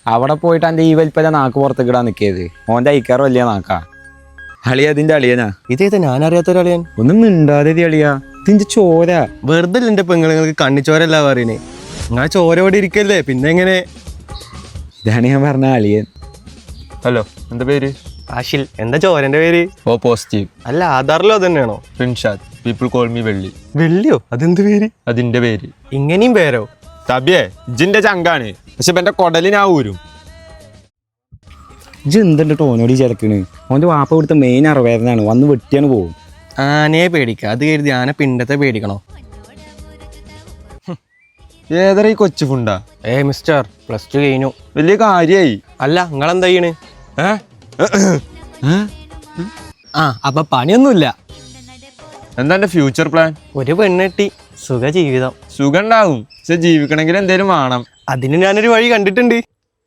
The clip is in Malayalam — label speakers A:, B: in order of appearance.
A: അവിടെ പോയിട്ട് എൻ്റെ ഈ വലിപ്പല്ല നാക്ക് പുറത്തേക്ക് ഇടാൻ നിൽക്കിയത്. ഓൻ്റെ അയക്കാറ് വലിയ നാക്കാ. അളിയ അതിൻ്റെ അളിയനാ.
B: ഇതേതാ ഞാൻ അറിയാത്തൊരളിയൻ?
A: ഒന്നും മിണ്ടാതെ അളിയാ, ഇതിൻ്റെ ചോര.
B: വെറുതെ എന്റെ പെങ്ങൾക്ക് കണ്ണിച്ചോരല്ല പറയണേ. നിങ്ങളെ ചോര ഇവിടെ ഇരിക്കല്ലേ, പിന്നെ എങ്ങനെ?
A: ഇതാണ് ഞാൻ പറഞ്ഞ അളിയൻ.
C: ഹലോ, എന്താ പേര്?
B: ആഷിൽ. എന്താ ചോരന്റെ പേര്?
C: O positive.
B: അല്ല, ആധാറിലോ തന്നെയാണോ?
C: റിൻഷാദ്. പീപ്പിൾ കോൾ മീ വെള്ളി.
B: വെള്ളിയോ? അതെന്ത് പേര്?
C: അതിന്റെ പേര്.
B: ഇങ്ങനെയും പേരോ?
C: തബിയേ, ഇജിന്റെ ചങ്കാണ്, പക്ഷെ എന്റെ കൊടലിനാ ഊരും.
A: ഇജ് എന്തുണ്ട് ടോനോടി ചേർക്കണ്? ഓൻ്റെ വാപ്പ കൊടുത്ത മെയിൻ അറിവേദനാണ്, വന്ന് വെട്ടിയാണ് പോകും.
B: ആനയെ പേടിക്ക, അത് കരുതി ആന പിണ്ടത്തെ പേടിക്കണോ?
C: ഏതര ഈ കൊച്ചു ഫുണ്ടാ?
B: മിസ്റ്റർ +2 കഴിഞ്ഞു.
C: വലിയ കാര്യായി.
B: അല്ല, നിങ്ങളെന്താ ചെയ്യണ്? അപ്പൊ പണിയൊന്നുമില്ല.
C: എന്താ എന്റെ ഫ്യൂച്ചർ പ്ലാൻ?
B: ഒരു പെണ്ണെട്ടി, സുഖ ജീവിതം.
C: സുഖം ഉണ്ടാവും, പക്ഷെ ജീവിക്കണമെങ്കിൽ എന്തേലും വേണം.
B: അതിന് ഞാനൊരു വഴി കണ്ടിട്ടുണ്ട്.